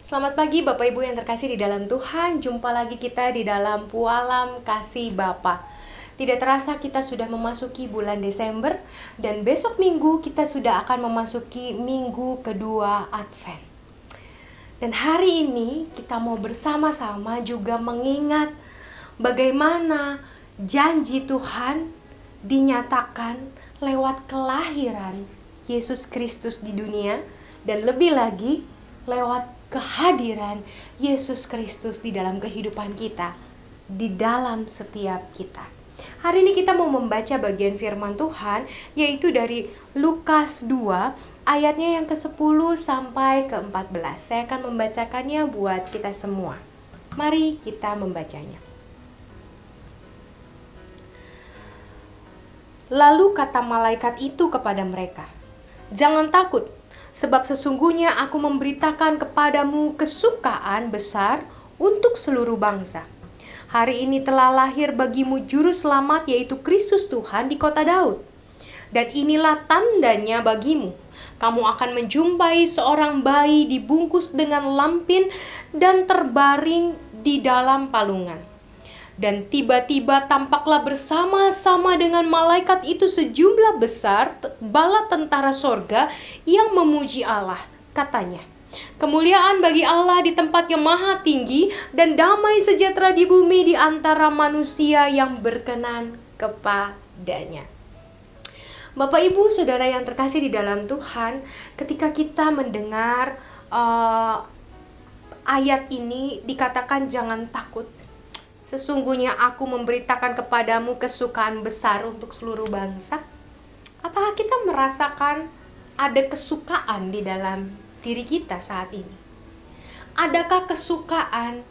Selamat pagi Bapak Ibu yang terkasih di dalam Tuhan. Jumpa lagi kita di dalam Pualam Kasih Bapa. Tidak terasa kita sudah memasuki bulan Desember, dan besok minggu kita sudah akan memasuki minggu kedua Advent. Dan hari ini kita mau bersama-sama juga mengingat bagaimana janji Tuhan dinyatakan lewat kelahiran Yesus Kristus di dunia, dan lebih lagi lewat kehadiran Yesus Kristus di dalam kehidupan kita, di dalam setiap kita. Hari ini kita mau membaca bagian firman Tuhan, yaitu dari Lukas 2 ayatnya yang ke-10 sampai ke-14. Saya akan membacakannya buat kita semua. Mari kita membacanya. Lalu kata malaikat itu kepada mereka, "Jangan takut, sebab sesungguhnya aku memberitakan kepadamu kesukaan besar untuk seluruh bangsa. Hari ini telah lahir bagimu juru selamat, yaitu Kristus Tuhan di kota Daud. Dan inilah tandanya bagimu. Kamu akan menjumpai seorang bayi dibungkus dengan lampin dan terbaring di dalam palungan. Dan tiba-tiba tampaklah bersama-sama dengan malaikat itu sejumlah besar bala tentara sorga yang memuji Allah. Katanya, kemuliaan bagi Allah di tempat yang maha tinggi, dan damai sejahtera di bumi di antara manusia yang berkenan kepadanya." Bapak, Ibu, Saudara yang terkasih di dalam Tuhan, ketika kita mendengar ayat ini dikatakan jangan takut, sesungguhnya aku memberitakan kepadamu kesukaan besar untuk seluruh bangsa. Apakah kita merasakan ada kesukaan di dalam diri kita saat ini? Adakah kesukaan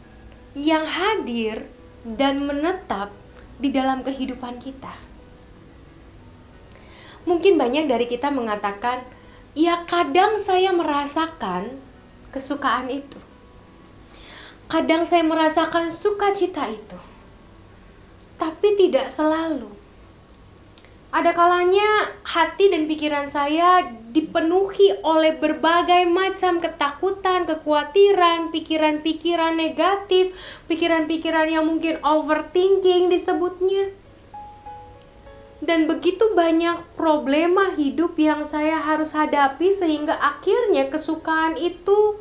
yang hadir dan menetap di dalam kehidupan kita? Mungkin banyak dari kita mengatakan, ya kadang saya merasakan kesukaan itu. Kadang saya merasakan sukacita itu, tapi tidak selalu. Ada kalanya hati dan pikiran saya dipenuhi oleh berbagai macam ketakutan, kekhawatiran, pikiran-pikiran negatif, pikiran-pikiran yang mungkin overthinking disebutnya. Dan begitu banyak problema hidup yang saya harus hadapi, sehingga akhirnya kesukaan itu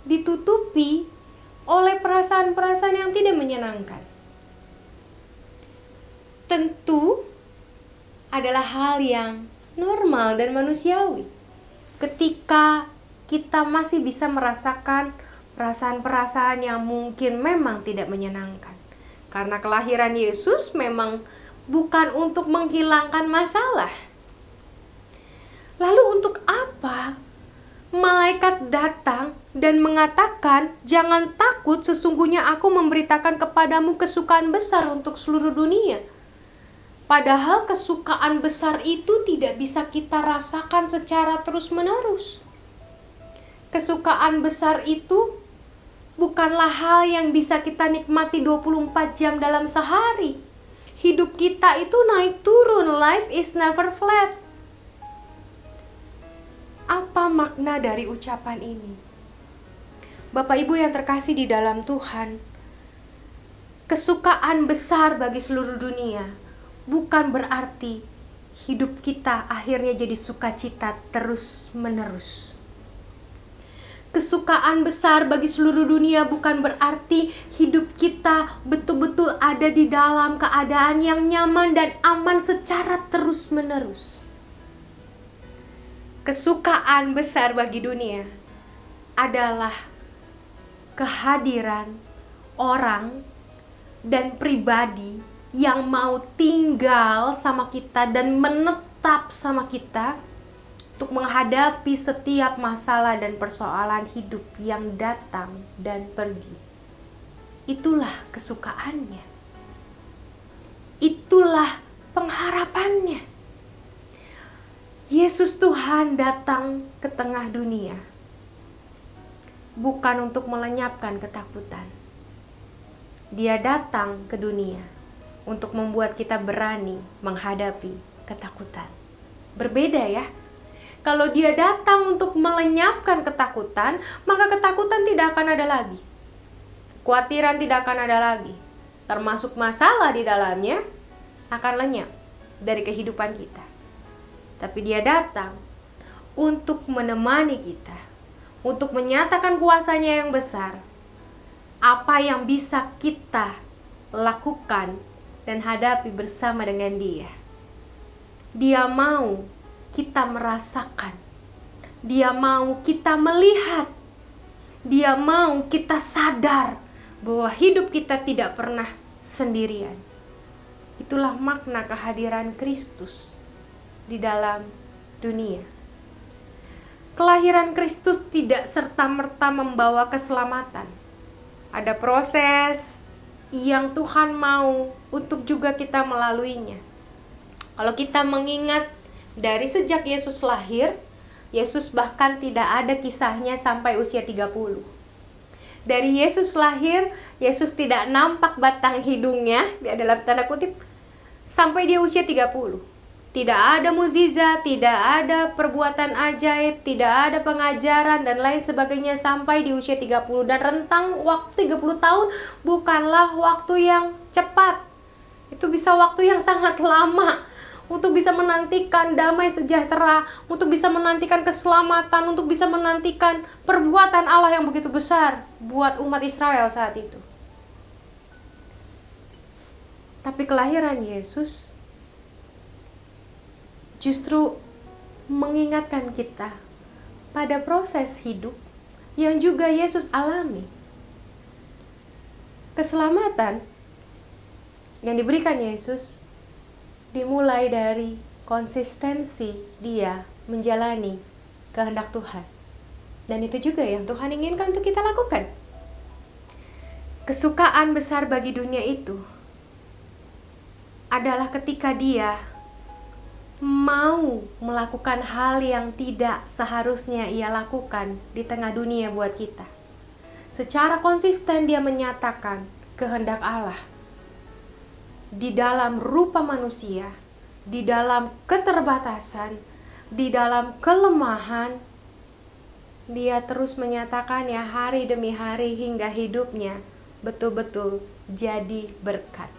ditutupi oleh perasaan-perasaan yang tidak menyenangkan. Tentu adalah hal yang normal dan manusiawi ketika kita masih bisa merasakan perasaan-perasaan yang mungkin memang tidak menyenangkan. Karena kelahiran Yesus memang bukan untuk menghilangkan masalah. Lalu untuk apa malaikat datang dan mengatakan, "Jangan takut, sesungguhnya aku memberitakan kepadamu kesukaan besar untuk seluruh dunia"? Padahal kesukaan besar itu tidak bisa kita rasakan secara terus-menerus. Kesukaan besar itu bukanlah hal yang bisa kita nikmati 24 jam dalam sehari. Hidup kita itu naik turun, life is never flat. Apa makna dari ucapan ini? Bapak Ibu yang terkasih di dalam Tuhan, kesukaan besar bagi seluruh dunia bukan berarti hidup kita akhirnya jadi sukacita terus-menerus. Kesukaan besar bagi seluruh dunia bukan berarti hidup kita betul-betul ada di dalam keadaan yang nyaman dan aman secara terus-menerus. Kesukaan besar bagi dunia adalah kehadiran orang dan pribadi yang mau tinggal sama kita dan menetap sama kita untuk menghadapi setiap masalah dan persoalan hidup yang datang dan pergi. Itulah kesukaannya. Itulah pengharapannya. Yesus Tuhan datang ke tengah dunia bukan untuk melenyapkan ketakutan. Dia datang ke dunia untuk membuat kita berani menghadapi ketakutan. Berbeda ya. Kalau dia datang untuk melenyapkan ketakutan, maka ketakutan tidak akan ada lagi. Kekhawatiran tidak akan ada lagi. Termasuk masalah di dalamnya akan lenyap dari kehidupan kita. Tapi dia datang untuk menemani kita, untuk menyatakan kuasanya yang besar. Apa yang bisa kita lakukan dan hadapi bersama dengan dia. Dia mau kita merasakan. Dia mau kita melihat. Dia mau kita sadar bahwa hidup kita tidak pernah sendirian. Itulah makna kehadiran Kristus di dalam dunia. Kelahiran Kristus tidak serta-merta membawa keselamatan. Ada proses yang Tuhan mau untuk juga kita melaluinya. Kalau kita mengingat dari sejak Yesus lahir, Yesus bahkan tidak ada kisahnya sampai usia 30. Dari Yesus lahir, Yesus tidak nampak batang hidungnya, dalam tanda kutip, sampai dia usia 30. Tidak ada mukjizat, tidak ada perbuatan ajaib, tidak ada pengajaran dan lain sebagainya sampai di usia 30. Dan rentang waktu 30 tahun bukanlah waktu yang cepat. Itu bisa waktu yang sangat lama untuk bisa menantikan damai sejahtera, untuk bisa menantikan keselamatan, untuk bisa menantikan perbuatan Allah yang begitu besar buat umat Israel saat itu. Tapi kelahiran Yesus justru mengingatkan kita pada proses hidup yang juga Yesus alami. Keselamatan yang diberikan Yesus dimulai dari konsistensi dia menjalani kehendak Tuhan. Dan itu juga yang Tuhan inginkan untuk kita lakukan. Kesukaan besar bagi dunia itu adalah ketika dia mau melakukan hal yang tidak seharusnya ia lakukan di tengah dunia buat kita. Secara konsisten dia menyatakan kehendak Allah di dalam rupa manusia, di dalam keterbatasan, di dalam kelemahan. Dia terus menyatakannya hari demi hari hingga hidupnya betul-betul jadi berkat.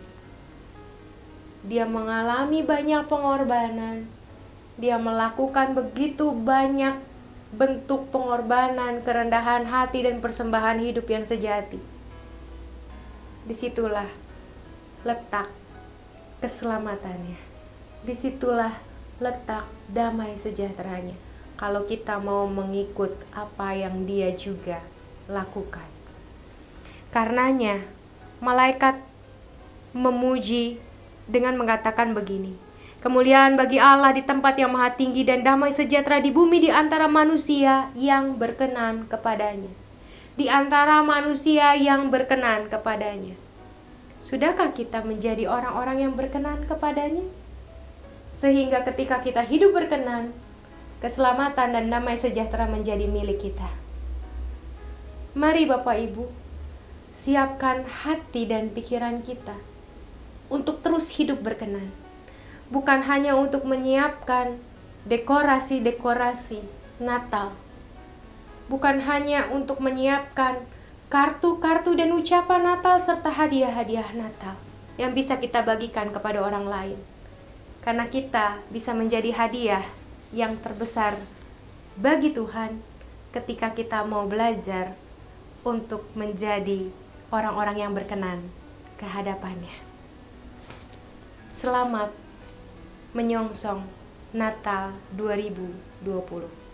Dia mengalami banyak pengorbanan. Dia melakukan begitu banyak bentuk pengorbanan, kerendahan hati dan persembahan hidup yang sejati. Disitulah letak keselamatannya. Disitulah letak damai sejahteranya. Kalau kita mau mengikut apa yang dia juga lakukan. Karenanya, malaikat memuji dengan mengatakan begini: kemuliaan bagi Allah di tempat yang maha tinggi dan damai sejahtera di bumi di antara manusia yang berkenan kepadanya. Di antara manusia yang berkenan kepadanya. Sudahkah kita menjadi orang-orang yang berkenan kepadanya? Sehingga ketika kita hidup berkenan, keselamatan dan damai sejahtera menjadi milik kita. Mari Bapak Ibu, siapkan hati dan pikiran kita untuk terus hidup berkenan. Bukan hanya untuk menyiapkan dekorasi-dekorasi Natal. Bukan hanya untuk menyiapkan kartu-kartu dan ucapan Natal serta hadiah-hadiah Natal yang bisa kita bagikan kepada orang lain. Karena kita bisa menjadi hadiah yang terbesar bagi Tuhan ketika kita mau belajar untuk menjadi orang-orang yang berkenan ke hadapannya. Selamat menyongsong Natal 2020.